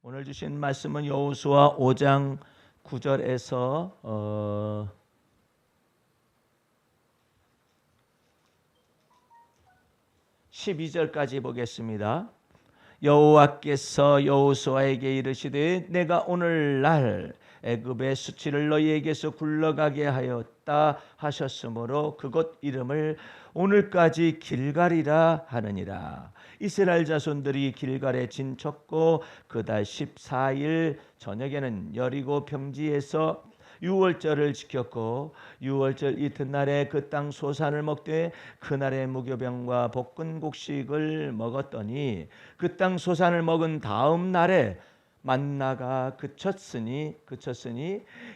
오늘 주신 말씀은 여호수아 5장 9절에서 12절까지 보겠습니다. 여호와께서 여호수아에게 이르시되 내가 오늘날 애굽의 수치를 너희에게서 굴러가게 하였다 하셨으므로 그곳 이름을 오늘까지 길갈이라 하느니라. 이스라엘 자손들이 길갈에 진쳤고 그달 14일 저녁에는 여리고 평지에서 유월절을 지켰고 유월절 이튿날에 그 땅 소산을 먹되 그날의 무교병과 볶은 곡식을 먹었더니 그 땅 소산을 먹은 다음 날에 만나가 그쳤으니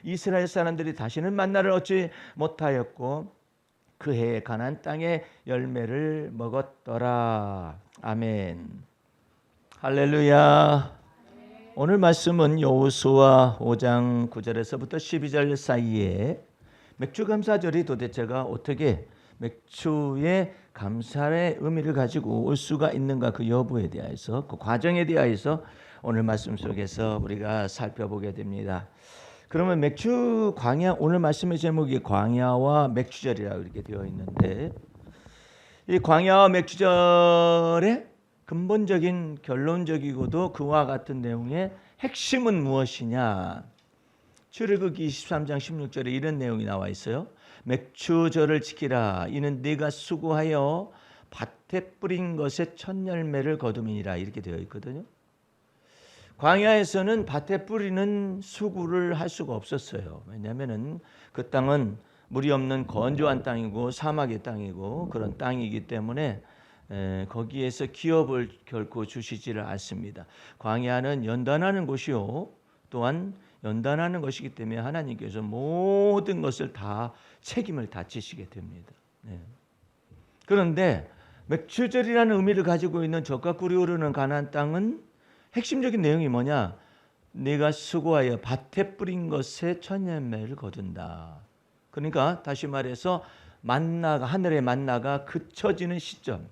이스라엘 사람들이 다시는 만나를 얻지 못하였고 그 해에 가나안 땅의 열매를 먹었더라. 아멘. 할렐루야. 오늘 말씀은 여호수아 5장 9절에서부터 12절 사이에 맥주 감사절이 도대체가 어떻게 맥주의 감사의 의미를 가지고 올 수가 있는가, 그 여부에 대해서, 그 과정에 대해서 오늘 말씀 속에서 우리가 살펴보게 됩니다. 그러면 맥주 광야, 오늘 말씀의 제목이 광야와 맥주절이라고 이렇게 되어 있는데, 이 광야와 맥주절의 근본적인 결론적이고도 그와 같은 내용의 핵심은 무엇이냐? 출애굽기 23장 16절에 이런 내용이 나와 있어요. 맥주절을 지키라. 이는 네가 수고하여 밭에 뿌린 것의 첫 열매를 거둠이니라. 이렇게 되어 있거든요. 광야에서는 밭에 뿌리는 수고를 할 수가 없었어요. 왜냐하면 그 땅은 물이 없는 건조한 땅이고 사막의 땅이고 그런 땅이기 때문에 거기에서 기업을 결코 주시지를 않습니다. 광야는 연단하는 곳이요, 또한 연단하는 것이기 때문에 하나님께서 모든 것을 다 책임을 다 지시게 됩니다. 그런데 맥주절이라는 의미를 가지고 있는 젖과 꿀이 흐르는 가나안 땅은 핵심적인 내용이 뭐냐? 네가 수고하여 밭에 뿌린 것의 첫 열매를 거둔다. 그러니까 다시 말해서 만나가, 하늘의 만나가 그쳐지는 시점.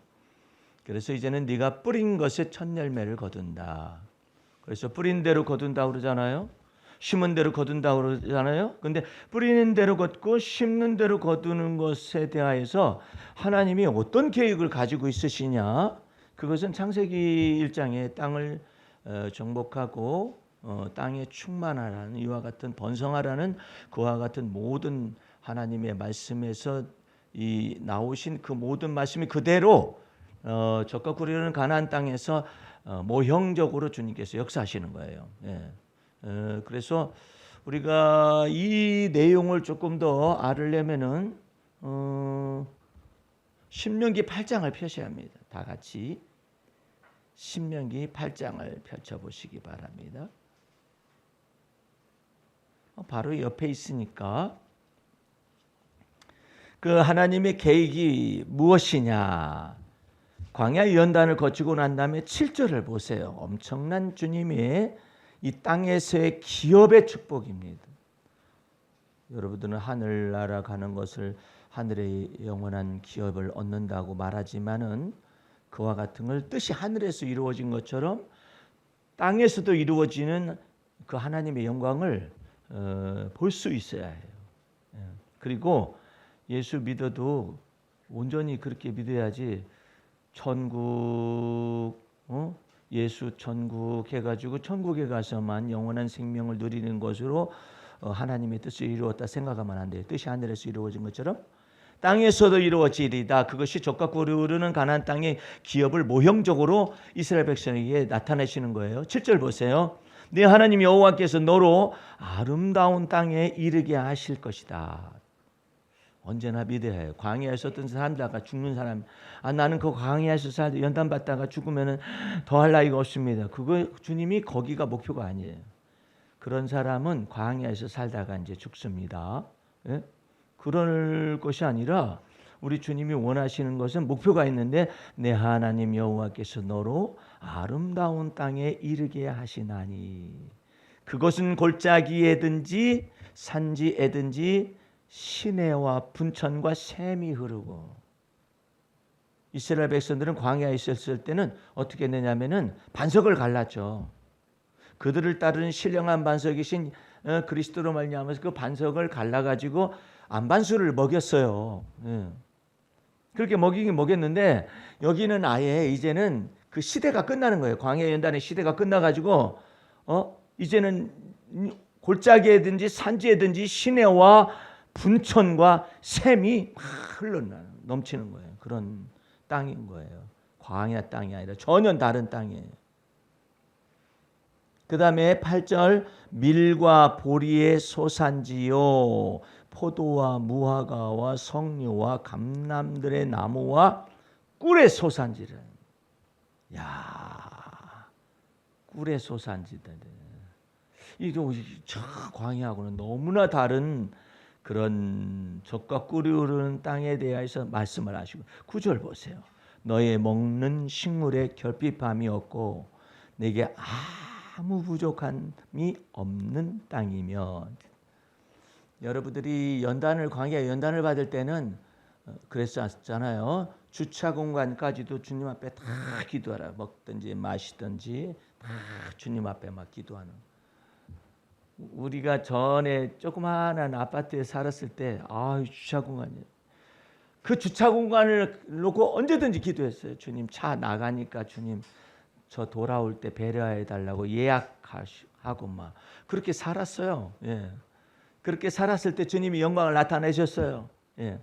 그래서 이제는 네가 뿌린 것의 첫 열매를 거둔다. 그래서 뿌린 대로 거둔다 그러잖아요. 심은 대로 거둔다 그러잖아요. 근데 뿌리는 대로 걷고 심는 대로 거두는 것에 대하여서 하나님이 어떤 계획을 가지고 있으시냐? 그것은 창세기 1장에 땅을 정복하고 땅에 충만하라는, 이와 같은 번성하라는 그와 같은 모든 하나님의 말씀에서 이 나오신 그 모든 말씀이 그대로 젖과 꿀이 흐르는 가나안 땅에서 모형적으로 주님께서 역사하시는 거예요. 그래서 우리가 이 내용을 조금 더 알으려면은 신명기 8장을 펴셔야 합니다. 다 같이 신명기 8장을 펼쳐보시기 바랍니다. 바로 옆에 있으니까 그 하나님의 계획이 무엇이냐? 광야 연단을 거치고 난 다음에 7절을 보세요. 엄청난 주님의 이 땅에서의 기업의 축복입니다. 여러분들은 하늘나라 가는 것을 하늘의 영원한 기업을 얻는다고 말하지만은 그와 같은 걸 뜻이 하늘에서 이루어진 것처럼 땅에서도 이루어지는 그 하나님의 영광을 볼 수 있어야 해요. 그리고 예수 믿어도 온전히 그렇게 믿어야지 천국, 예수 천국 해가지고 천국에 가서만 영원한 생명을 누리는 것으로 하나님의 뜻을 이루었다 생각하면 안 돼요. 뜻이 하늘에서 이루어진 것처럼 땅에서도 이루어지리다. 그것이 젖과 꿀이 흐르는 가나안 땅의 기업을 모형적으로 이스라엘 백성에게 나타내시는 거예요. 7절 보세요. 네 하나님 여호와께서 너로 아름다운 땅에 이르게 하실 것이다. 언제나 믿어야 해요. 광야에서 어떤 살다가 죽는 사람, 나는 그 광야에서 살다 연단 받다가 죽으면은 더할 나위가 없습니다. 그거 주님이 거기가 목표가 아니에요. 그런 사람은 광야에서 살다가 이제 죽습니다. 그럴 것이 아니라 우리 주님이 원하시는 것은 목표가 있는데 내 하나님 여호와께서 너로 아름다운 땅에 이르게 하시나니 그것은 골짜기에든지 산지에든지 시내와 분천과 샘이 흐르고. 이스라엘 백성들은 광야에 있었을 때는 어떻게 했느냐면은 반석을 갈랐죠. 그들을 따르는 신령한 반석이신 그리스도로 말미암아서 그 반석을 갈라가지고 안반수를 먹였어요. 그렇게 먹이긴 먹였는데 여기는 아예 이제는 그 시대가 끝나는 거예요. 광야 연단의 시대가 끝나가지고 이제는 골짜기에든지 산지에든지 시내와 분천과 샘이 막 넘치는 거예요. 그런 땅인 거예요. 광야 땅이 아니라 전혀 다른 땅이에요. 그 다음에 8절 밀과 보리의 소산지요 포도와 무화과와 석류와 감람들의 나무와 꿀의 소산지를. 야, 꿀의 소산지들. 이거 광야하고는 너무나 다른 그런 젖과 꿀이 흐르는 땅에 대해서 말씀을 하시고 9절 보세요. 너의 먹는 식물에 결핍함이 없고 내게 아무 부족함이 없는 땅이며. 여러분들이 광야 연단을 받을 때는 그랬었잖아요. 주차 공간까지도 주님 앞에 다 기도하라. 먹든지 마시든지 다 주님 앞에 막 기도하는. 우리가 전에 조그마한 아파트에 살았을 때 주차 공간이, 그 주차 공간을 놓고 언제든지 기도했어요. 주님 차 나가니까 주님 저 돌아올 때 배려해 달라고 예약하고 막 그렇게 살았어요. 예. 그렇게 살았을 때 주님이 영광을 나타내셨어요. 예.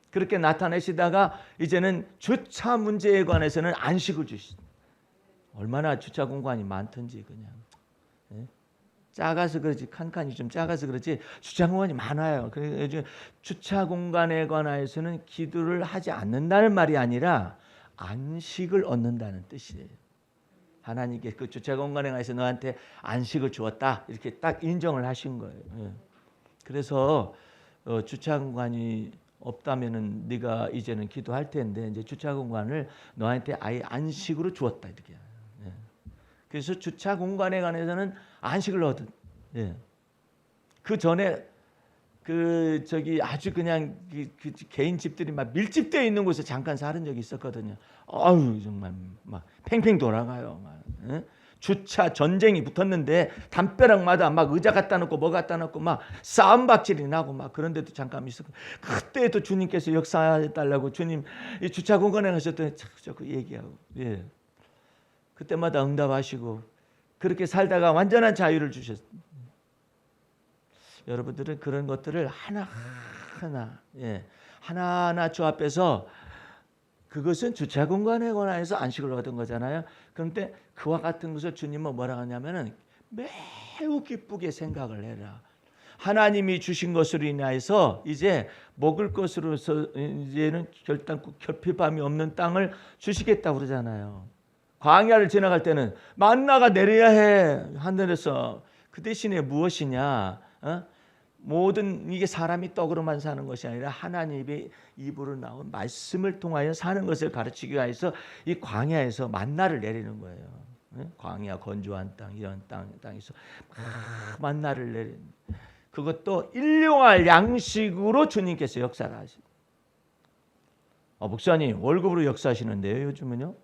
그렇게 나타내시다가 이제는 주차 문제에 관해서는 안식을 주시죠. 얼마나 주차 공간이 많든지 그냥. 예. 작아서 그렇지, 칸칸이 좀 작아서 그렇지 주차 공간이 많아요. 그래서 주차 공간에 관해서는 기도를 하지 않는다는 말이 아니라 안식을 얻는다는 뜻이에요. 하나님께 그 주차 공간에 관해서 너한테 안식을 주었다 이렇게 딱 인정을 하신 거예요. 예. 그래서 주차 공간이 없다면은 네가 이제는 기도할 텐데 이제 주차 공간을 너한테 아예 안식으로 주었다 이렇게. 예. 그래서 주차 공간에 관해서는 안식을 얻은. 예. 그 전에 아주 그냥 그 개인 집들이 막 밀집되어 있는 곳에 잠깐 살은 적이 있었거든요. 정말 막 팽팽 돌아가요. 막. 예? 주차 전쟁이 붙었는데 담벼락마다 막 의자 갖다 놓고 뭐 갖다 놓고 막 싸움박질이 나고 막 그런데도 잠깐 있었고, 그때도 주님께서 역사해 달라고 주님 이 주차 공간에 가셨더니 자꾸 얘기하고. 예. 그때마다 응답하시고 그렇게 살다가 완전한 자유를 주셨어요. 여러분들은 그런 것들을 하나하나 주 앞에서, 그것은 주차 공간에 관해서 안식을 얻은 거잖아요. 그런데 그와 같은 것을 주님은 뭐라 하냐면은 매우 기쁘게 생각을 해라. 하나님이 주신 것으로 인하여서 이제 먹을 것으로서 이제는 결단코 결핍함이 없는 땅을 주시겠다고 그러잖아요. 광야를 지나갈 때는 만나가 내려야 해 하늘에서. 그 대신에 무엇이냐? 모든 이게 사람이 떡으로만 사는 것이 아니라 하나님의 입으로 나온 말씀을 통하여 사는 것을 가르치기 위해서 이 광야에서 만나를 내리는 거예요. 광야 건조한 땅, 이런 땅에서 만나를 내리는, 그것도 일용할 양식으로 주님께서 역사를 하십니다. 목사님 월급으로 역사하시는데요 요즘은요?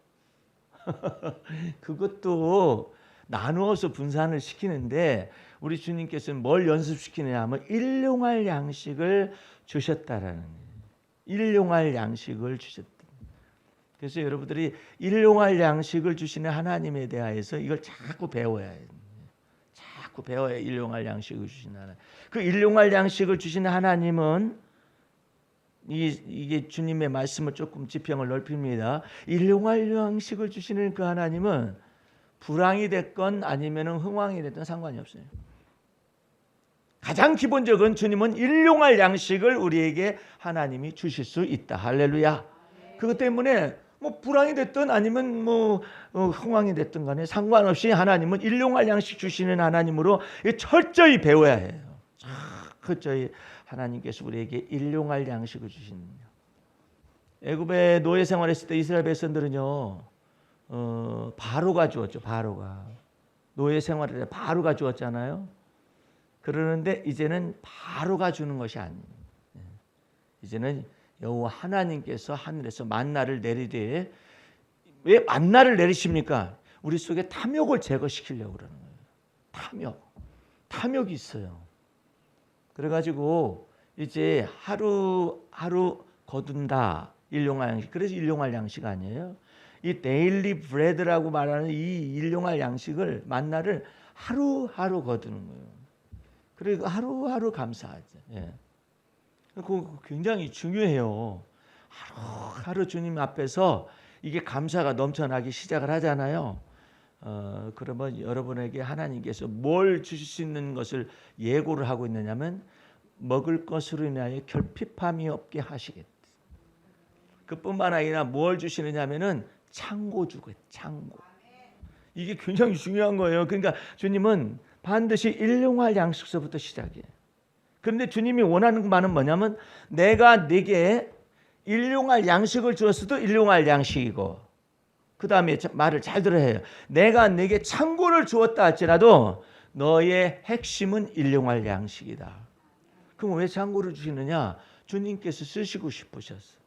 그것도 나누어서 분산을 시키는데 우리 주님께서는 뭘 연습시키느냐 하면 일용할 양식을 주셨다라는 거예요. 일용할 양식을 주셨다. 그래서 여러분들이 일용할 양식을 주시는 하나님에 대하여서 이걸 자꾸 배워야 해요. 자꾸 배워야 일용할 양식을 주시는 하나님. 그 일용할 양식을 주시는 하나님은 이게 주님의 말씀을 조금 지평을 넓힙니다. 일용할 양식을 주시는 그 하나님은 불황이 됐건 아니면 흥황이 됐든 상관이 없어요. 가장 기본적인 주님은 일용할 양식을 우리에게 하나님이 주실 수 있다. 할렐루야. 그것 때문에 뭐 불황이 됐든 아니면 뭐 흥황이 됐든 간에 상관없이 하나님은 일용할 양식 주시는 하나님으로 철저히 배워야 해요. 철저히 하나님께서 우리에게 일용할 양식을 주시는. 애굽에 노예 생활했을 때 이스라엘 백성들은요 바로가 주었죠. 바로가 노예 생활을 때 바로가 주었잖아요. 그러는데 이제는 바로가 주는 것이 아니에요. 이제는 여호와 하나님께서 하늘에서 만나를 내리되, 왜 만나를 내리십니까? 우리 속에 탐욕을 제거시키려고 그러는 거예요. 탐욕이 있어요. 그래가지고 이제 하루 거둔다. 일용할 양식. 그래서 일용할 양식 아니에요. 이 데일리 브레드라고 말하는 이 일용할 양식을 만나를 하루하루 거두는 거예요. 그리고 하루하루 감사하죠. 예. 그거 굉장히 중요해요. 하루하루 주님 앞에서 이게 감사가 넘쳐나기 시작을 하잖아요. 그러면 여러분에게 하나님께서 뭘 주실 수 있는 것을 예고를 하고 있느냐면 먹을 것으로 인하여 결핍함이 없게 하시겠다. 그뿐만 아니라 뭘 주시느냐면은 창고 주고 창고. 이게 굉장히 중요한 거예요. 그러니까 주님은 반드시 일용할 양식서부터 시작해. 그런데 주님이 원하는 바는 뭐냐면 내가 네게 일용할 양식을 주었어도 일용할 양식이고 그 다음에 말을 잘 들어야 해요. 내가 네게 창고를 주었다 할지라도 너의 핵심은 일용할 양식이다. 그럼 왜 창고를 주시느냐? 주님께서 쓰시고 싶으셔서.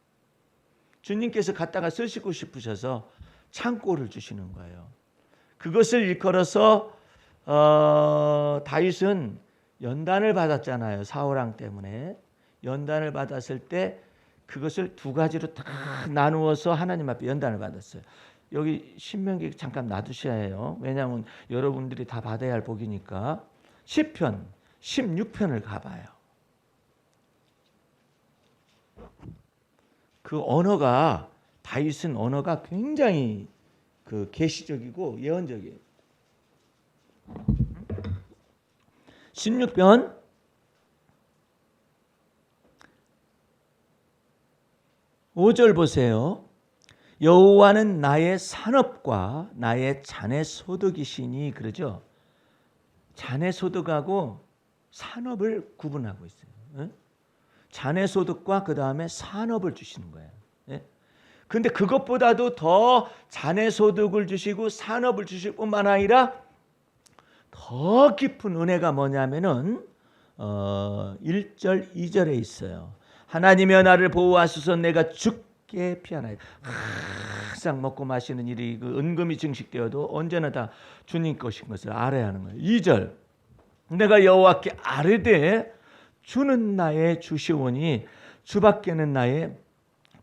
주님께서 갖다가 쓰시고 싶으셔서 창고를 주시는 거예요. 그것을 일컬어서 다윗은 연단을 받았잖아요. 사울왕 때문에. 연단을 받았을 때 그것을 두 가지로 다 나누어서 하나님 앞에 연단을 받았어요. 여기 신명기 잠깐 놔두셔야 해요. 왜냐하면 여러분들이 다 받아야 할 복이니까. 시편 16편을 가봐요. 그 언어가 다윗은 언어가 굉장히 그 계시적이고 예언적이에요. 16편 5절 보세요. 여호와는 나의 산업과 나의 자네 소득이시니 그러죠. 자네 소득하고 산업을 구분하고 있어요. 자네 소득과 그 다음에 산업을 주시는 거예요. 그런데 그것보다도 더 자네 소득을 주시고 산업을 주실 뿐만 아니라 더 깊은 은혜가 뭐냐면은 1절 2절에 있어요. 하나님이여 나를 보호하소서 내가 죽게 피하나이다. 항상 먹고 마시는 일이 그 은금이 증식되어도 언제나 다 주님 것인 것을 알아야 하는 거예요. 2절 내가 여호와께 아뢰되 주는 나의 주시오니 주밖에는 나의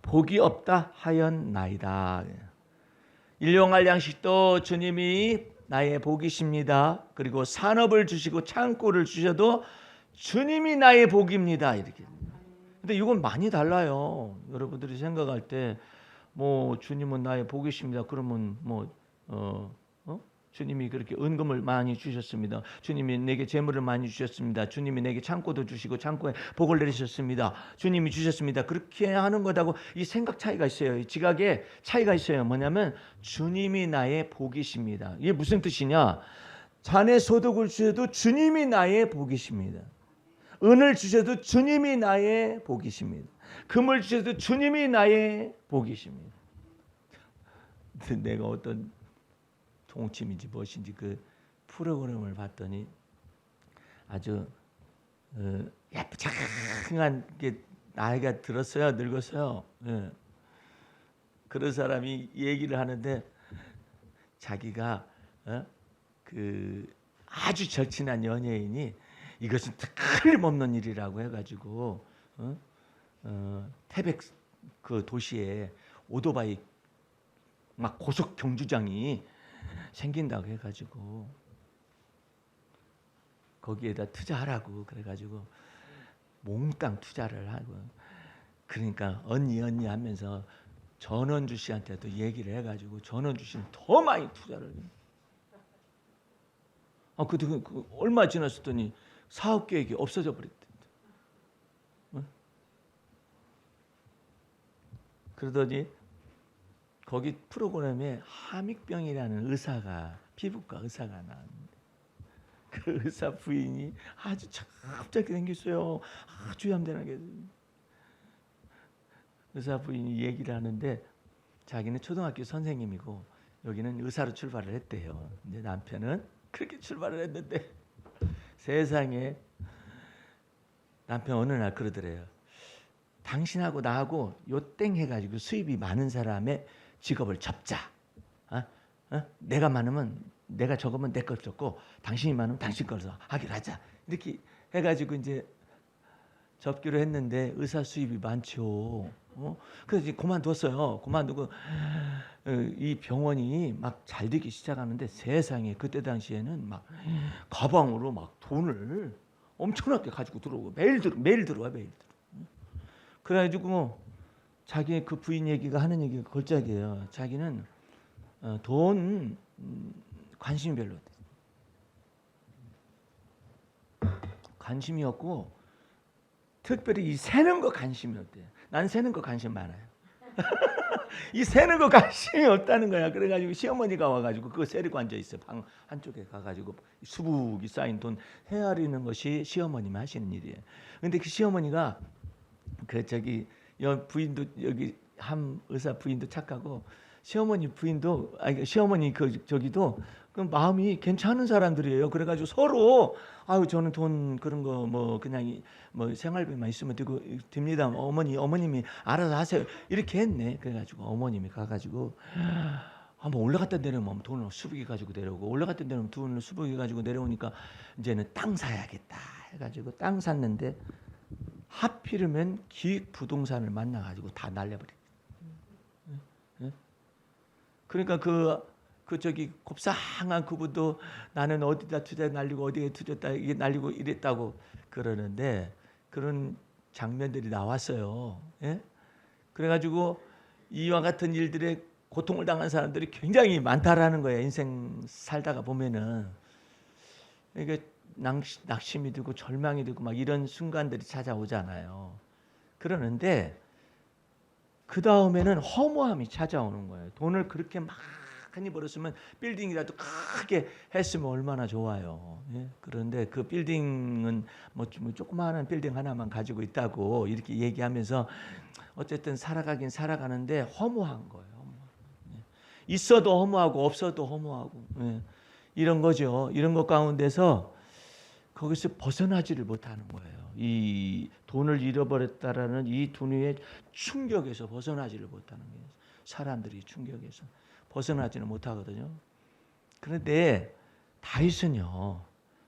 복이 없다 하였나이다. 일용할 양식도 주님이 나의 복이십니다. 그리고 산업을 주시고 창고를 주셔도 주님이 나의 복입니다. 이렇게. 근데 이건 많이 달라요. 여러분들이 생각할 때 뭐 주님은 나의 복이십니다. 그러면 주님이 그렇게 은금을 많이 주셨습니다. 주님이 내게 재물을 많이 주셨습니다. 주님이 내게 창고도 주시고 창고에 복을 내리셨습니다. 주님이 주셨습니다. 그렇게 하는 것하고 이 생각 차이가 있어요. 지각에 차이가 있어요. 뭐냐면 주님이 나의 복이십니다. 이게 무슨 뜻이냐? 자네 소득을 주셔도 주님이 나의 복이십니다. 은을 주셔도 주님이 나의 복이십니다. 금을 주셔도 주님이 나의 복이십니다. 내가 어떤 동침인지 무엇인지 그 프로그램을 봤더니 아주 예쁘장한 게 나이가 들었어요, 늙었어요. 예. 그런 사람이 얘기를 하는데 자기가 그 아주 절친한 연예인이 이것은 틀림없는 일이라고 해가지고 태백 그 도시에 오토바이 막 고속 경주장이 생긴다고 해가지고 거기에다 투자하라고 그래가지고 몽땅 투자를 하고 그러니까 언니 하면서 전원주 씨한테도 얘기를 해가지고 전원주 씨는 더 많이 투자를 그 얼마 지났더니 사업 계획이 없어져 버렸대. 그러더니 거기 프로그램에 함익병이라는 의사가 피부과 의사가 나왔는데 그 의사 부인이 아주 갑자기 생겼어요. 아주 얌전하게 의사 부인이 얘기를 하는데 자기는 초등학교 선생님이고 여기는 의사로 출발을 했대요. 이제 남편은 그렇게 출발을 했는데 세상에 남편 어느 날 그러더래요. 당신하고 나하고 요땡 해가지고 수입이 많은 사람의 직업을 접자. 내가 많으면 내가 적으면 내 걸 적고 당신이 많으면 당신 걸 하기로 하자. 이렇게 해가지고 이제 접기로 했는데 의사 수입이 많죠. 그래서 이제 그만뒀어요. 그만두고 이 병원이 막 잘 되기 시작하는데 세상에 그때 당시에는 막 가방으로 막 돈을 엄청나게 가지고 들어오고 매일 들어와 매일. 그래가지고 자기 그 부인 얘기가 하는 얘기가 걸작이에요. 자기는 돈 관심이 별로 없대. 관심이 없고 특별히 이 세는 거 관심이 없대. 난 세는 거 관심 많아요. 이 세는 거 관심이 없다는 거야. 그래가지고 시어머니가 와가지고 그거 세리고 앉아 있어. 방 한쪽에 가가지고 수북이 쌓인 돈 헤아리는 것이 시어머님이 하시는 일이에요. 근데 그 시어머니가 그 저기 부인도 여기 함 의사 부인도 착하고 시어머니 부인도 시어머니 그 저기도 그 마음이 괜찮은 사람들이에요. 그래가지고 서로 아유 저는 돈 그런 거 뭐 그냥 뭐 생활비만 있으면 되고 됩니다. 어머님이 알아서 하세요. 이렇게 했네. 그래가지고 어머님이 가가지고 한번 올라갔다 내려오면 돈을 수북이 가지고 내려오고 올라갔다 내려오면 돈을 수북이 가지고 내려오니까 이제는 땅 사야겠다 해가지고 땅 샀는데 하필이면 기획 부동산을 만나가지고 다 날려버려. 그러니까 그 저기 곱상한 그분도 나는 어디다 투자 날리고 어디에 투자했다 이게 날리고 이랬다고 그러는데 그런 장면들이 나왔어요. 예? 그래가지고 이와 같은 일들에 고통을 당한 사람들이 굉장히 많다라는 거예요. 인생 살다가 보면은 이게 낙심이 들고 절망이 들고 막 이런 순간들이 찾아오잖아요. 그러는데 그 다음에는 허무함이 찾아오는 거예요. 돈을 그렇게 많이 벌었으면 빌딩이라도 크게 했으면 얼마나 좋아요. 예? 그런데 그 빌딩은 뭐 조그마한 빌딩 하나만 가지고 있다고 이렇게 얘기하면서 어쨌든 살아가긴 살아가는데 허무한 거예요. 예. 있어도 허무하고 없어도 허무하고 예. 이런 거죠. 이런 것 가운데서 거기서 벗어나지를 못하는 거예요. 이 돈을 잃어버렸다라는 이 두뇌의 충격에서 벗어나지를 못하는 거예요. 사람들이 충격에서 벗어나지는 못하거든요. 그런데 다윗은요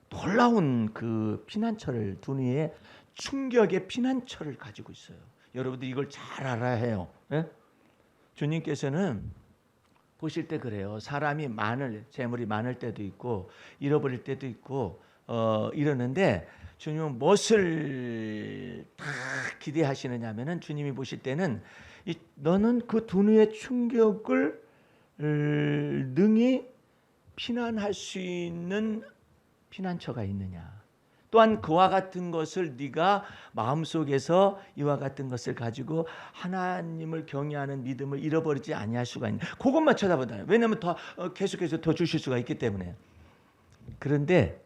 놀라운 그 피난처를 두뇌의 충격의 피난처를 가지고 있어요. 여러분들 이걸 잘 알아야 해요. 예? 주님께서는 보실 때 그래요. 사람이 재물이 많을 때도 있고 잃어버릴 때도 있고 이러는데 주님은 무엇을 다 기대하시느냐면은 주님이 보실 때는 너는 그 두뇌의 충격을 능히 피난할 수 있는 피난처가 있느냐. 또한 그와 같은 것을 네가 마음속에서 이와 같은 것을 가지고 하나님을 경외하는 믿음을 잃어버리지 아니할 수가 있는. 그것만 쳐다본다. 왜냐하면 더 계속해서 더 주실 수가 있기 때문에. 그런데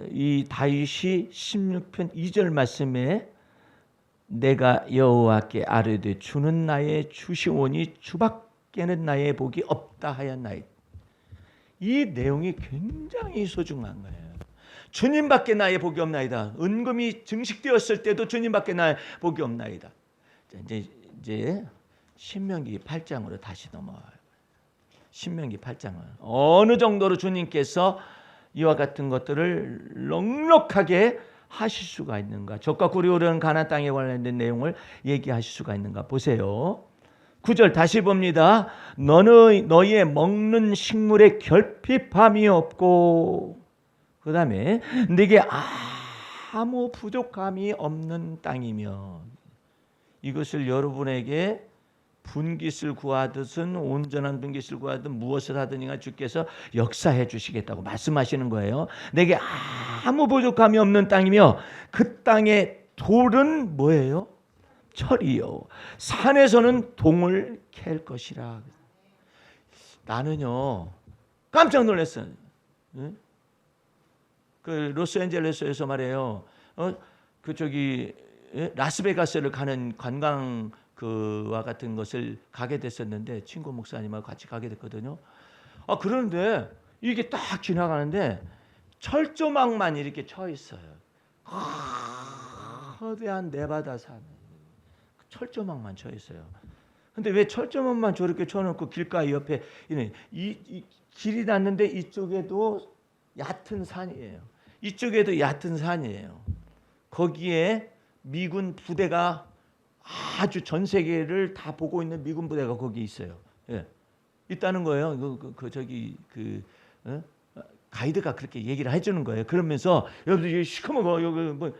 이 다윗이 16편 2절 말씀에 내가 여호와께 아뢰되 주는 나의 주시오니 주밖에는 나의 복이 없다 하였나이다. 이 내용이 굉장히 소중한 거예요. 주님밖에 나의 복이 없나이다. 은금이 증식되었을 때도 주님밖에 나의 복이 없나이다. 이제 신명기 8장으로 다시 넘어와요. 신명기 8장은 어느 정도로 주님께서 이와 같은 것들을 넉넉하게 하실 수가 있는가. 적과 꿀이 흐르는 가나안 땅에 관련된 내용을 얘기하실 수가 있는가 보세요. 9절 다시 봅니다. 너희의 먹는 식물에 결핍함이 없고 그 다음에 네게 아무 부족함이 없는 땅이며 이것을 여러분에게 분깃을 구하듯은 온전한 분깃을 구하든 무엇을 하든가 주께서 역사해 주시겠다고 말씀하시는 거예요. 내게 아무 부족함이 없는 땅이며 그 땅의 돌은 뭐예요? 철이요. 산에서는 동을 캘 것이라. 나는요 깜짝 놀랐어요. 그 로스앤젤레스에서 말이에요. 그 저기 라스베가스를 가는 관광 그와 같은 것을 가게 됐었는데 친구 목사님하고 같이 가게 됐거든요. 그런데 이게 딱 지나가는데 철조망만 이렇게 쳐 있어요. 거대한 네바다 산 철조망만 쳐 있어요. 근데 왜 철조망만 저렇게 쳐놓고 길가에 옆에 이 길이 났는데 이쪽에도 얕은 산이에요. 이쪽에도 얕은 산이에요. 거기에 미군 부대가 아주 전 세계를 다 보고 있는 미군 부대가 거기 있어요. 예. 있다는 거예요. 가이드가 그렇게 얘기를 해주는 거예요. 그러면서 여러분들 시커먼 거 여기 뭐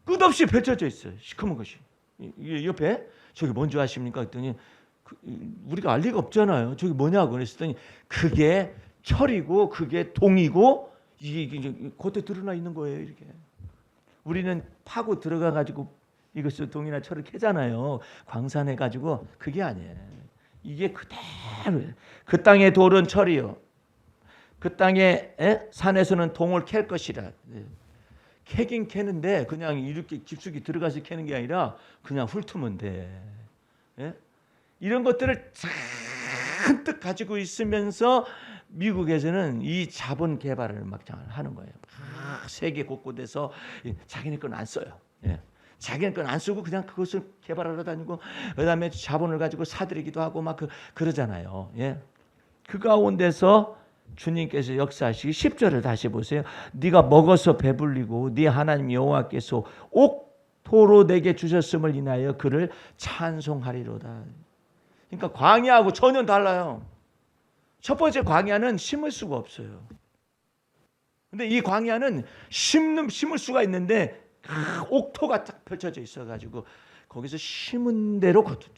끝없이 펼쳐져 있어요. 시커먼 것이. 옆에 저기 뭔지 아십니까? 했더니 우리가 알 리가 없잖아요. 저기 뭐냐고 그랬더니 그게 철이고 그게 동이고 이게 겉에 드러나 있는 거예요. 이렇게. 우리는 파고 들어가 가지고 이것을 동이나 철을 캐잖아요. 광산해 가지고 그게 아니에요. 이게 그대로 그 땅의 돌은 철이요. 그 땅의 산에서는 동을 캘 것이라. 캐긴 캐는데 그냥 이렇게 깊숙이 들어가서 캐는 게 아니라 그냥 훑으면 돼. 예? 이런 것들을 잔뜩 가지고 있으면서 미국에서는 이 자본 개발을 막 하는 거예요. 막 세계 곳곳에서 자기네 건 안 써요. 예. 자기네 건 안 쓰고 그냥 그것을 개발하러 다니고 그다음에 자본을 가지고 사들이기도 하고 막 그러잖아요. 예. 그 가운데서 주님께서 역사하시기 10절을 다시 보세요. 네가 먹어서 배불리고 네 하나님 여호와께서 옥토로 내게 주셨음을 인하여 그를 찬송하리로다. 그러니까 광야하고 전혀 달라요. 첫 번째 광야는 심을 수가 없어요. 근데 이 광야는 심을 수가 있는데 옥토가 딱 펼쳐져 있어가지고 거기서 심은 대로 거두는,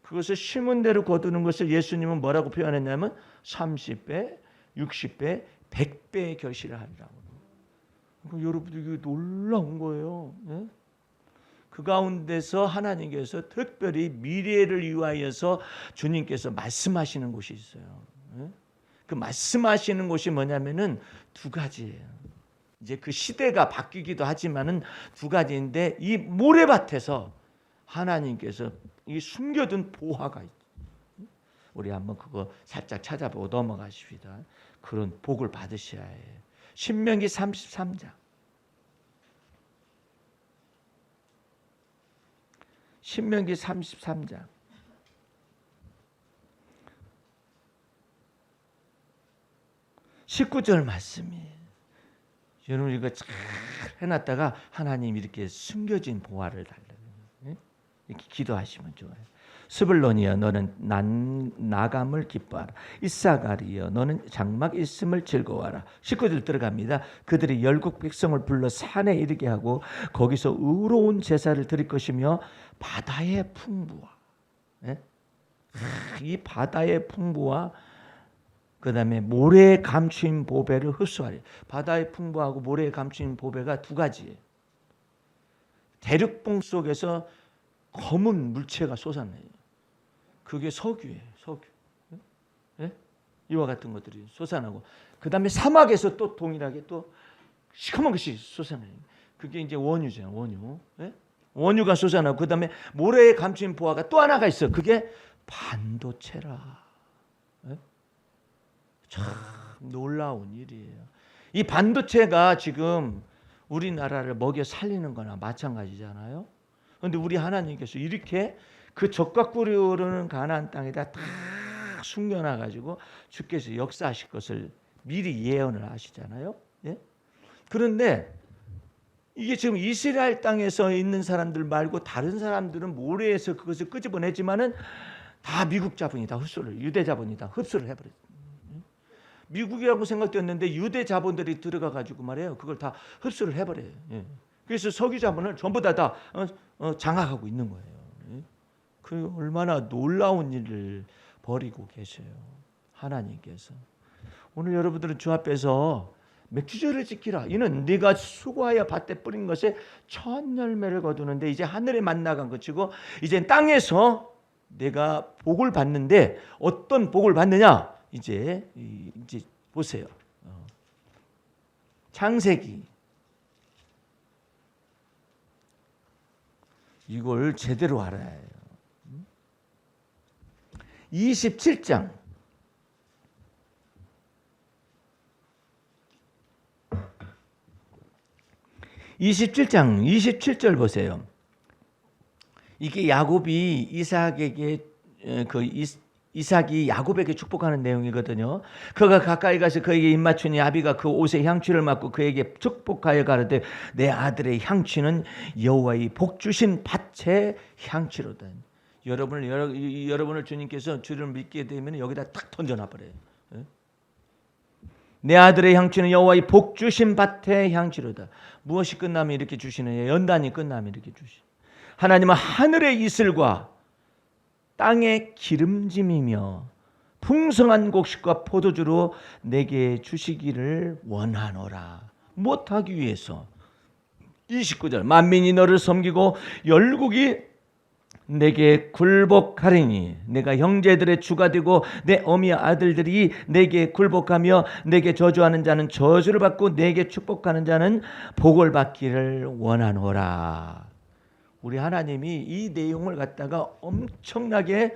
그것을 심은 대로 거두는 것을 예수님은 뭐라고 표현했냐면 30배, 60배, 100배의 결실을 하리라고. 여러분들 이게 놀라운 거예요. 네? 그 가운데서 하나님께서 특별히 미래를 위하여서 주님께서 말씀하시는 곳이 있어요. 네? 그 말씀하시는 곳이 뭐냐면은 두 가지예요. 이제 그 시대가 바뀌기도 하지만은 두 가지인데 이 모래밭에서 하나님께서 이 숨겨둔 보화가 있어요. 우리 한번 그거 살짝 찾아보고 넘어가십시다. 그런 복을 받으셔야 해요. 신명기 33장. 신명기 33장. 19절 말씀이에요. 여러분 이거 잘 해놨다가 하나님 이렇게 숨겨진 보화를 달라요. 이렇게 기도하시면 좋아요. 스불론이여 너는 나감을 기뻐하라. 이사가리여 너는 장막 있음을 즐거워하라. 19절 들어갑니다. 그들이 열국 백성을 불러 산에 이르게 하고 거기서 의로운 제사를 드릴 것이며 바다의 풍부와, 이 바다의 풍부와 그 다음에 모래에 감추인 보배를 흡수하리. 바다의 풍부하고 모래에 감추인 보배가 두 가지예요. 대륙봉 속에서 검은 물체가 솟아나요. 그게 석유예요. 석유. 네? 이와 같은 것들이 솟아나고 그 다음에 사막에서 또 동일하게 또 시커먼 것이 솟아나요. 그게 이제 원유죠. 원유. 네? 원유가 솟아나고 그 다음에 모래에 감추인 보화가 또 하나가 있어. 그게 반도체라. 네? 참 놀라운 일이에요. 이 반도체가 지금 우리나라를 먹여 살리는 거나 마찬가지잖아요. 그런데 우리 하나님께서 이렇게 그 적과 꿀이 흐르는 가나안 땅에다 다 숨겨놔 가지고 주께서 역사하실 것을 미리 예언을 하시잖아요. 예? 그런데 이게 지금 이스라엘 땅에서 있는 사람들 말고 다른 사람들은 모래에서 그것을 끄집어내지만은 다 미국 자본이 다 흡수를, 유대 자본이 다 흡수를 해버렸어요. 미국이라고 생각되었는데 유대 자본들이 들어가 가지고 말이에요. 그걸 다 흡수를 해버려요. 예. 그래서 석유 자본을 전부 다 장악하고 있는 거예요. 예. 그 얼마나 놀라운 일을 벌이고 계셔요. 하나님께서. 오늘 여러분들은 주 앞에서 맥주절을 지키라. 이는 네가 수고하여 밭에 뿌린 것에 첫 열매를 거두는데 이제 하늘의 만나가 그치고 이제 땅에서 내가 복을 받는데 어떤 복을 받느냐? 이제 보세요. 창세기 이걸 제대로 알아야 해요. 27장 27절 보세요. 이게 야곱이 이삭에게 이삭이 야곱에게 축복하는 내용이거든요. 그가 가까이 가서 그에게 입맞추니 아비가 그 옷에 향취를 맡고 그에게 축복하여 가로되 내 아들의 향취는 여호와의 복 주신 밭의 향취로다. 여러분을 주님께서 주를 믿게 되면 여기다 딱 던져놔 버려요. 내 아들의 향취는 여호와의 복 주신 밭의 향취로다. 무엇이 끝나면 이렇게 주시느냐? 연단이 끝나면 이렇게 주시. 하나님은 하늘의 이슬과 땅의 기름짐이며 풍성한 곡식과 포도주로 내게 주시기를 원하노라. 못하기 위해서 29절 만민이 너를 섬기고 열국이 내게 굴복하리니 내가 형제들의 주가 되고 내 어미 아들들이 내게 굴복하며 내게 저주하는 자는 저주를 받고 내게 축복하는 자는 복을 받기를 원하노라. 우리 하나님이 이 내용을 갖다가 엄청나게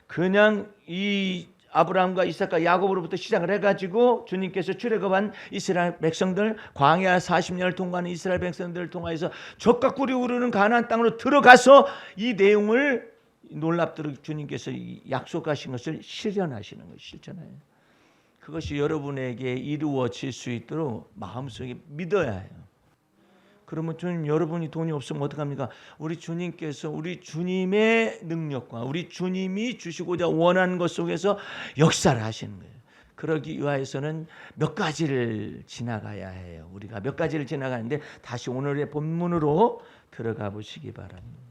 그냥 이 아브라함과 이삭과 야곱으로부터 시작을 해가지고 주님께서 출애굽한 이스라엘 백성들, 광야 40년을 통과하는 이스라엘 백성들을 통하여서 젖과 꿀이 흐르는 가나안 땅으로 들어가서 이 내용을 놀랍도록 주님께서 약속하신 것을 실현하시는 것이 실천해요. 그것이 여러분에게 이루어질 수 있도록 마음속에 믿어야 해요. 그러면 주님, 여러분이 돈이 없으면 어떡합니까? 우리 주님께서 우리 주님의 능력과 우리 주님이 주시고자 원하는 것 속에서 역사를 하시는 거예요. 그러기 위해서는 몇 가지를 지나가야 해요. 우리가 몇 가지를 지나가는데 다시 오늘의 본문으로 들어가 보시기 바랍니다.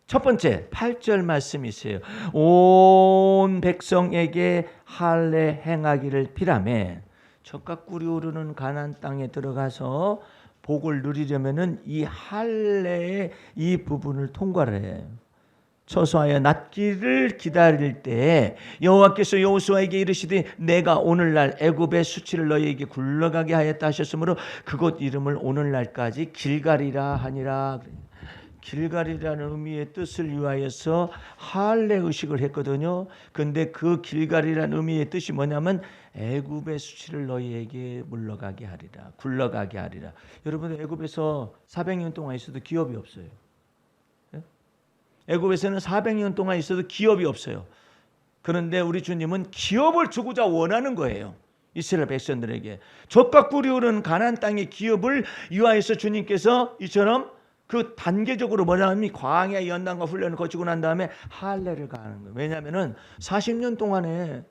첫 번째 8절 말씀이세요. 온 백성에게 할례 행하기를 피라매. 젖과 꿀이 흐르는 가나안 땅에 들어가서 복을 누리려면은 이 할례의 이 부분을 통과를 해요. 처소하여 낫기를 기다릴 때 여호와께서 여호수아에게 이르시되 내가 오늘날 애굽의 수치를 너희에게 굴러가게 하였다 하셨으므로 그곳 이름을 오늘날까지 길갈이라 하니라. 길갈이라는 의미의 뜻을 위하여서 할례 의식을 했거든요. 근데 그 길갈이라는 의미의 뜻이 뭐냐면 애굽의 수치를 너희에게 물러가게 하리라, 굴러가게 하리라. 여러분, 애굽에서 400년 동안 있어도 기업이 없어요. 애굽에서는 400년 동안 있어도 기업이 없어요. 그런데 우리 주님은 기업을 주고자 원하는 거예요. 이스라엘 백성들에게 젖과 꿀이 흐르는 가나안 땅의 기업을 위하여서 주님께서 이처럼 그 단계적으로 뭐냐면 광야의 연단과 훈련을 거치고 난 다음에 할례를 가는 거예요. 왜냐하면은 40년 동안에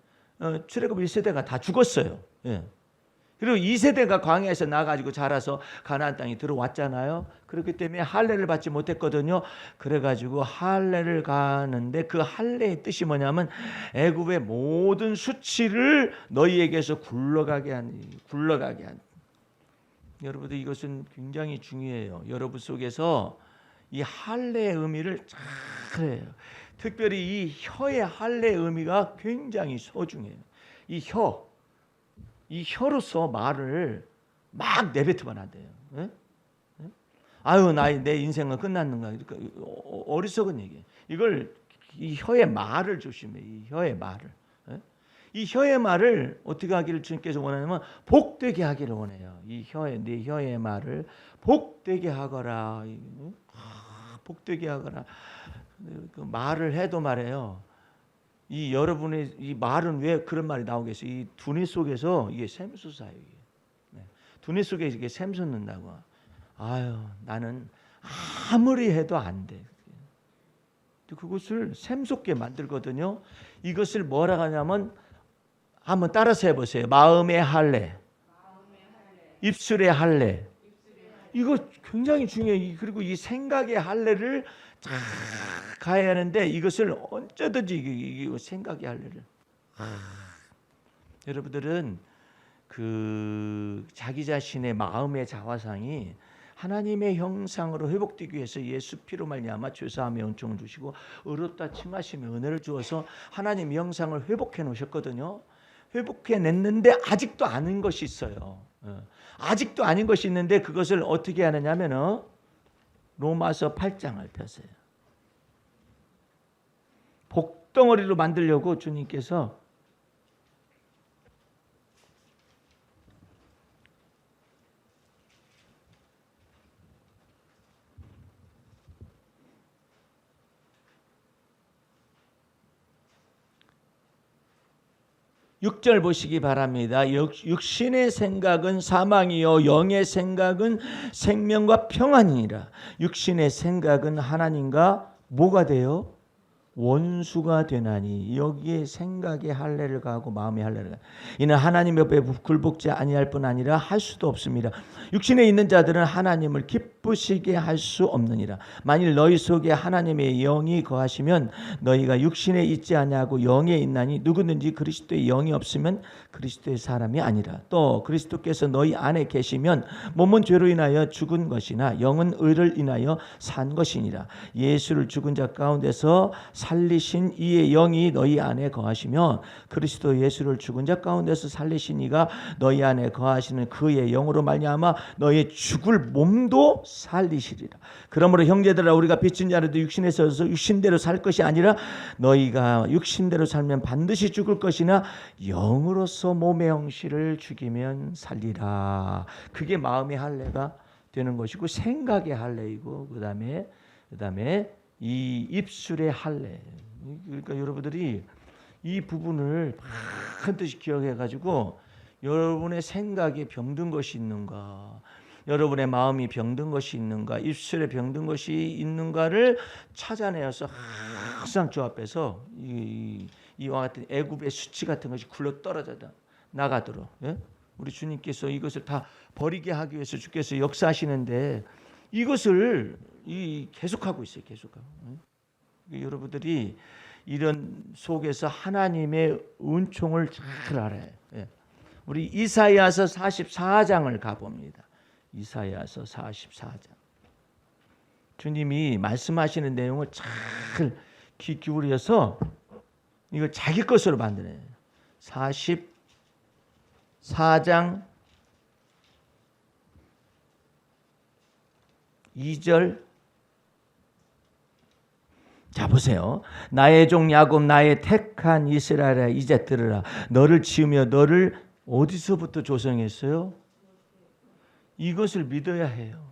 출애굽 1세대가 다 죽었어요. 예. 그리고 2세대가 광야에서 나가지고 자라서 가나안 땅에 들어왔잖아요. 그렇기 때문에 할례를 받지 못했거든요. 그래가지고 할례를 가는데 그 할례의 뜻이 뭐냐면 애굽의 모든 수치를 너희에게서 굴러가게 하는. 여러분들 이것은 굉장히 중요해요. 여러분 속에서 이 할례의 의미를 잘 해요. 특별히 이 혀의 할례의 의미가 굉장히 소중해요. 이 혀로서 말을 막 내뱉으면 안 돼요. 예? 예? 아유, 내 인생은 끝났는가? 그러니까 어리석은 얘기예요. 이걸 이 혀의 말을 조심해. 이 혀의 말을. 예? 이 혀의 말을 어떻게 하기를 주님께서 원하냐면 복되게 하기를 원해요. 내 혀의 말을 복되게 하거라. 복되게 하거라. 그 말을 해도 말해요. 이 여러분의 이 말은 왜 그런 말이 나오겠어요? 이 두뇌 속에서 이게 샘솟아요. 네. 두뇌 속에 이게 샘솟는다고. 아유, 나는 아무리 해도 안 돼. 그것을 샘솟게 만들거든요. 이것을 뭐라 하냐면 한번 따라서 해보세요. 마음의 할례, 입술의 할례. 이거 굉장히 중요해요. 그리고 이 생각의 할례를 잘 가야 하는데 이것을 언제든지 이 생각의 할례를. 여러분들은 그 자기 자신의 마음의 자화상이 하나님의 형상으로 회복되기 위해서 예수 피로 말미암아 죄사함의 은총을 주시고 의롭다 칭하시며 은혜를 주어서 하나님의 형상을 회복해 놓으셨거든요. 회복해 냈는데 아직도 아닌 것이 있어요. 아직도 아닌 것이 있는데 그것을 어떻게 하느냐면은 로마서 8장을 펴세요. 복덩어리로 만들려고 주님께서 6절 보시기 바랍니다. 육신의 생각은 사망이요 영의 생각은 생명과 평안이니라. 육신의 생각은 하나님과 뭐가 돼요? 원수가 되나니. 여기에 생각에 할례를 가하고 마음에 할례를 가하고 이는 하나님 옆에 굴복지 아니할 뿐 아니라 할 수도 없습니다. 육신에 있는 자들은 하나님을 기쁘시게 할 수 없느니라. 만일 너희 속에 하나님의 영이 거하시면 너희가 육신에 있지 아니하고 영에 있나니 누구든지 그리스도의 영이 없으면 그리스도의 사람이 아니라. 또 그리스도께서 너희 안에 계시면 몸은 죄로 인하여 죽은 것이나 영은 의를 인하여 산 것이니라. 예수를 죽은 자 가운데서 살리신 이의 영이 너희 안에 거하시면 그리스도 예수를 죽은 자 가운데서 살리신 이가 너희 안에 거하시는 그의 영으로 말미암아 너희 죽을 몸도 살리시리라. 그러므로 형제들아 우리가 빚진 자라도 육신에 서서 육신대로 살 것이 아니라 너희가 육신대로 살면 반드시 죽을 것이나 영으로서 몸의 형실을 죽이면 살리라. 그게 마음의 할례가 되는 것이고 생각의 할례이고 그다음에 이 입술의 할례. 그러니까 여러분들이 이 부분을 반드시 기억해 가지고 여러분의 생각에 병든 것이 있는가, 여러분의 마음이 병든 것이 있는가, 입술에 병든 것이 있는가를 찾아내어서 항상 주 앞에서 이와 같은 애굽의 수치 같은 것이 굴러 떨어져 나가도록, 예? 우리 주님께서 이것을 다 버리게 하기 위해서 주께서 역사하시는데 이것을 계속하고 있어요. 계속하고. 여러분들이 이런 속에서 하나님의 은총을 잘 알아요. 예. 우리 이사야서 44장을 가봅니다. 이사야서 44장. 주님이 말씀하시는 내용을 잘 귀 기울여서 이걸 자기 것으로 만드네요. 44장 2절. 자 보세요. 나의 종 야곱 나의 택한 이스라엘아 이제 들으라. 너를 지으며 너를 어디서부터 조성했어요? 이것을 믿어야 해요.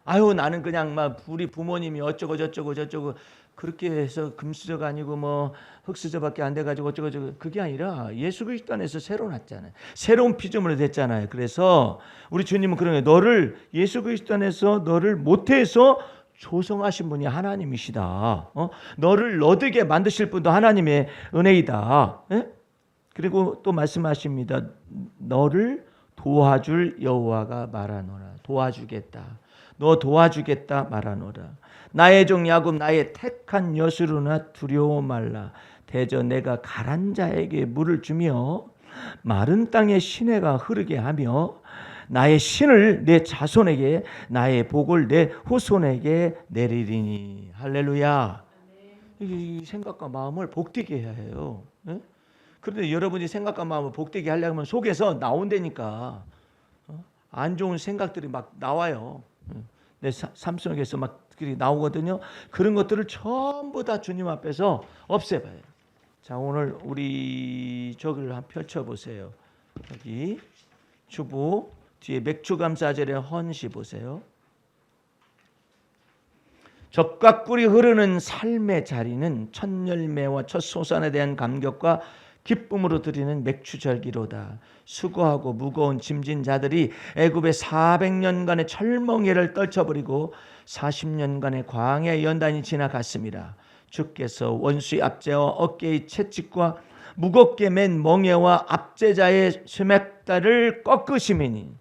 아유 나는 그냥 막 우리 부모님이 어쩌고 저쩌고 그렇게 해서 금수저가 아니고 뭐 흙수저밖에 안 돼가지고 어쩌고 저쩌고 그게 아니라 예수 그리스도 안에서 새로 났잖아요. 새로운 피조물이 됐잖아요. 그래서 우리 주님은 그런 거예요. 너를 예수 그리스도 안에서 너를 모태에서 조성하신 분이 하나님이시다. 너를 너되게 만드실 분도 하나님의 은혜이다. 예? 그리고 또 말씀하십니다. 너를 도와줄 여호와가 말하노라. 도와주겠다. 너 도와주겠다 말하노라. 나의 종 야곱 나의 택한 여수로나 두려워 말라. 대저 내가 가란 자에게 물을 주며 마른 땅에 시내가 흐르게 하며 나의 신을 내 자손에게 나의 복을 내 후손에게 내리리니. 할렐루야. 이 생각과 마음을 복되게 해야 해요. 네? 그런데 여러분이 생각과 마음을 복되게 하려면 속에서 나온다니까. 안 좋은 생각들이 막 나와요. 내 삶 속에서 막 나오거든요. 그런 것들을 전부 다 주님 앞에서 없애봐요. 자 오늘 우리 저기를 한번 펼쳐보세요. 여기 주부 뒤에 맥주감사절의 헌시 보세요. 젖과 꿀이 흐르는 삶의 자리는 첫 열매와 첫 소산에 대한 감격과 기쁨으로 드리는 맥주절기로다. 수고하고 무거운 짐진 자들이 애굽의 400년간의 철멍에를 떨쳐버리고 40년간의 광야의 연단이 지나갔습니다. 주께서 원수의 압제와 어깨의 채찍과 무겁게 맨 멍에와 압제자의 쇠맥달을 꺾으시미니.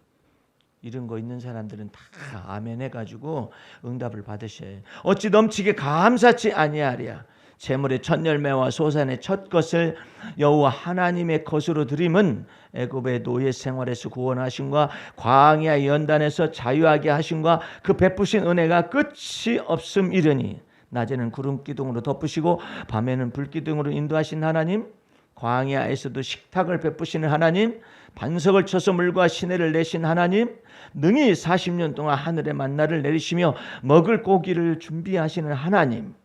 이런 거 있는 사람들은 다 아멘 해가지고 응답을 받으셔요. 어찌 넘치게 감사치 아니하랴. 재물의 첫 열매와 소산의 첫 것을 여호와 하나님의 것으로 드림은 애굽의 노예 생활에서 구원하심과 광야 연단에서 자유하게 하심과 그 베푸신 은혜가 끝이 없음이르니. 낮에는 구름 기둥으로 덮으시고 밤에는 불 기둥으로 인도하신 하나님, 광야에서도 식탁을 베푸시는 하나님, 반석을 쳐서 물과 시내를 내신 하나님, 능히 40년 동안 하늘의 만나를 내리시며 먹을 고기를 준비하시는 하나님,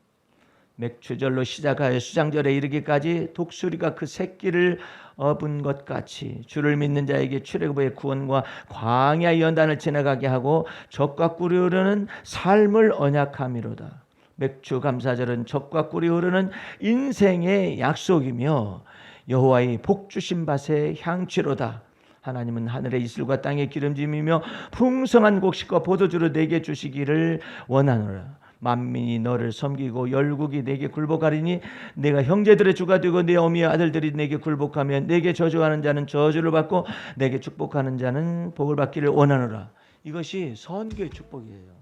맥주절로 시작하여 수장절에 이르기까지 독수리가 그 새끼를 업은 것 같이 주를 믿는 자에게 출애굽의 구원과 광야 연단을 지나가게 하고 젖과 꿀이 흐르는 삶을 언약함이로다. 맥주 감사절은 젖과 꿀이 흐르는 인생의 약속이며 여호와의 복 주신 밭의 향취로다. 하나님은 하늘의 이슬과 땅의 기름짐이며 풍성한 곡식과 포도주로 내게 주시기를 원하노라. 만민이 너를 섬기고 열국이 내게 굴복하리니 내가 형제들의 주가 되고 내 어미의 아들들이 내게 굴복하면 내게 저주하는 자는 저주를 받고 내게 축복하는 자는 복을 받기를 원하노라. 이것이 선교의 축복이에요.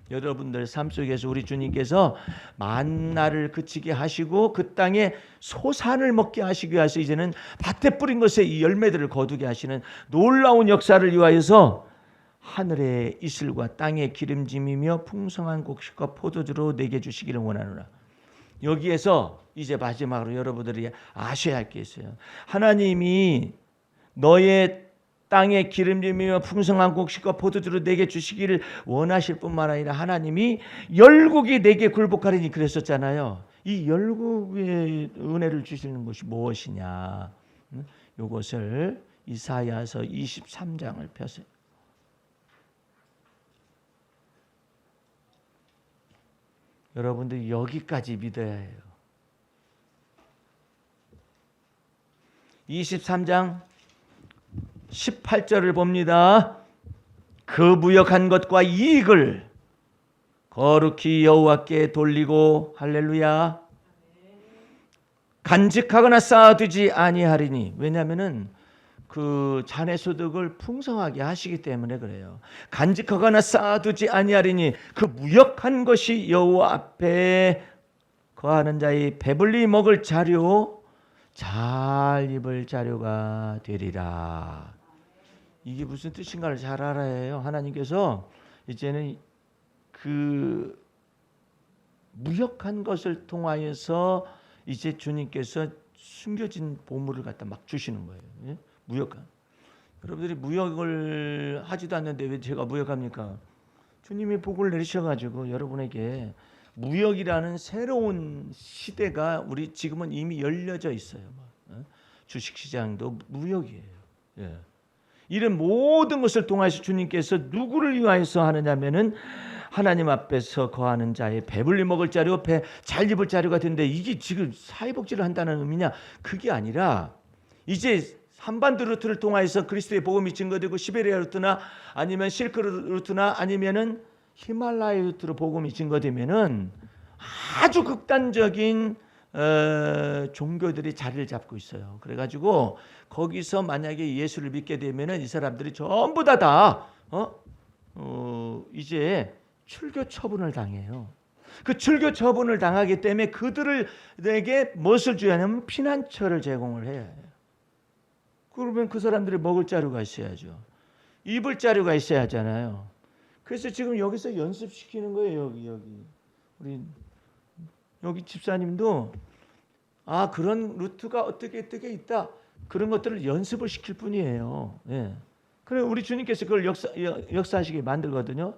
여러분들 삶 속에서 우리 주님께서 만나를 그치게 하시고 그 땅에 소산을 먹게 하시기 위해서 이제는 밭에 뿌린 것에 이 열매들을 거두게 하시는 놀라운 역사를 위하여서 하늘의 이슬과 땅의 기름짐이며 풍성한 곡식과 포도주로 내게 주시기를 원하노라. 여기에서 이제 마지막으로 여러분들이 아셔야 할 게 있어요. 하나님이 너의 땅의 기름짐이며 풍성한 곡식과 포도주로 내게 주시기를 원하실 뿐만 아니라 하나님이 열국이 내게 굴복하리니 그랬었잖아요. 이 열국의 은혜를 주시는 것이 무엇이냐? 이것을 이사야서 23장을 펴세요. 여러분들이 여기까지 믿어야 해요. 23장 18절을 봅니다. 그 무역한 것과 이익을 거룩히 여호와께 돌리고 할렐루야 간직하거나 쌓아두지 아니하리니. 왜냐하면은 그 자네 소득을 풍성하게 하시기 때문에 그래요. 간직하거나 쌓아두지 아니하리니 그 무역한 것이 여호와 앞에 거하는 자의 배불리 먹을 자료 잘 입을 자료가 되리라. 이게 무슨 뜻인가를 잘 알아야 해요. 하나님께서 이제는 그 무역한 것을 통하여서 이제 주님께서 숨겨진 보물을 갖다 막 주시는 거예요. 예? 무역한. 여러분들이 무역을 하지도 않는데 왜 제가 무역합니까? 주님이 복을 내리셔가지고 여러분에게 무역이라는 새로운 시대가 우리 지금은 이미 열려져 있어요. 주식시장도 무역이에요. 예. 이런 모든 것을 통해서 주님께서 누구를 위하여서 하느냐면은 하나님 앞에서 거하는 자의 배불리 먹을 자료, 배 잘 입을 자료가 된데 이게 지금 사회복지를 한다는 의미냐? 그게 아니라 이제 한반도 루트를 통해서 그리스도의 복음이 증거되고 시베리아 루트나 아니면 실크 루트나 아니면은 히말라야 루트로 복음이 증거되면은 아주 극단적인 종교들이 자리를 잡고 있어요. 그래가지고 거기서 만약에 예수를 믿게 되면은 이 사람들이 전부 다 이제 출교 처분을 당해요. 그 출교 처분을 당하기 때문에 그들에게 무엇을 줘야 하냐면 피난처를 제공을 해야 해요. 그러면 그 사람들이 먹을 자료가 있어야죠. 입을 자료가 있어야 하잖아요. 그래서 지금 여기서 연습시키는 거예요. 우리 여기 집사님도 그런 루트가 어떻게 있다. 그런 것들을 연습을 시킬 뿐이에요. 예. 그래 우리 주님께서 그걸 역사하시게 만들거든요.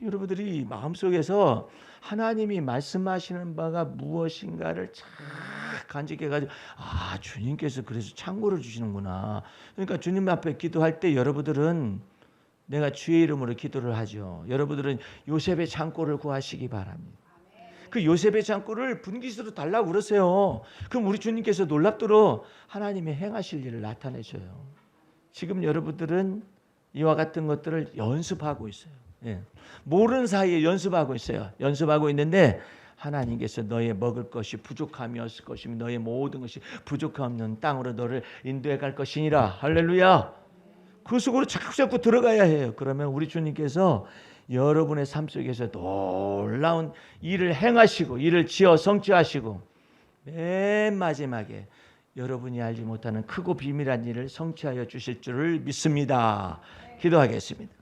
여러분들이 마음속에서 하나님이 말씀하시는 바가 무엇인가를 잘 간직해가지고 주님께서 그래서 창고를 주시는구나. 그러니까 주님 앞에 기도할 때 여러분들은 내가 주의 이름으로 기도를 하죠. 여러분들은 요셉의 창고를 구하시기 바랍니다. 그 요셉의 창고를 분깃으로 달라고 그러세요. 그럼 우리 주님께서 놀랍도록 하나님이 행하실 일을 나타내셔요. 지금 여러분들은 이와 같은 것들을 연습하고 있어요. 예. 모르는 사이에 연습하고 있어요. 연습하고 있는데 하나님께서 너의 먹을 것이 부족함이 없을 것이며 너의 모든 것이 부족함 없는 땅으로 너를 인도해 갈 것이니라. 할렐루야. 그 속으로 자꾸 들어가야 해요. 그러면 우리 주님께서 여러분의 삶 속에서 놀라운 일을 행하시고 일을 지어 성취하시고 맨 마지막에 여러분이 알지 못하는 크고 비밀한 일을 성취하여 주실 줄을 믿습니다. 기도하겠습니다.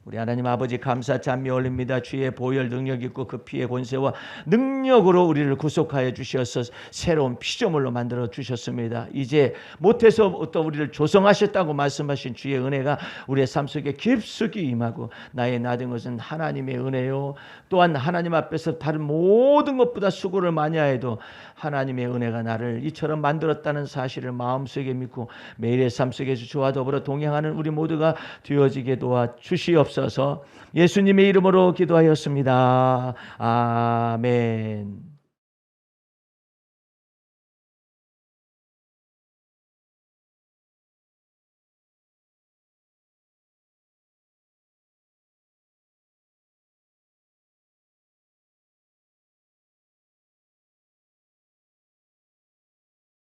우리 하나님 아버지 감사 찬미 올립니다. 주의 보혈 능력 있고 그 피의 권세와 능력으로 우리를 구속하여 주셔서 새로운 피조물로 만들어 주셨습니다. 이제 못해서부터 우리를 조성하셨다고 말씀하신 주의 은혜가 우리의 삶 속에 깊숙이 임하고 나의 나된 것은 하나님의 은혜요. 또한 하나님 앞에서 다른 모든 것보다 수고를 많이 하여도 하나님의 은혜가 나를 이처럼 만들었다는 사실을 마음속에 믿고 매일의 삶 속에서 주와 더불어 동행하는 우리 모두가 되어지게 도와 주시옵소서. 예수님의 이름으로 기도하였습니다. 아멘.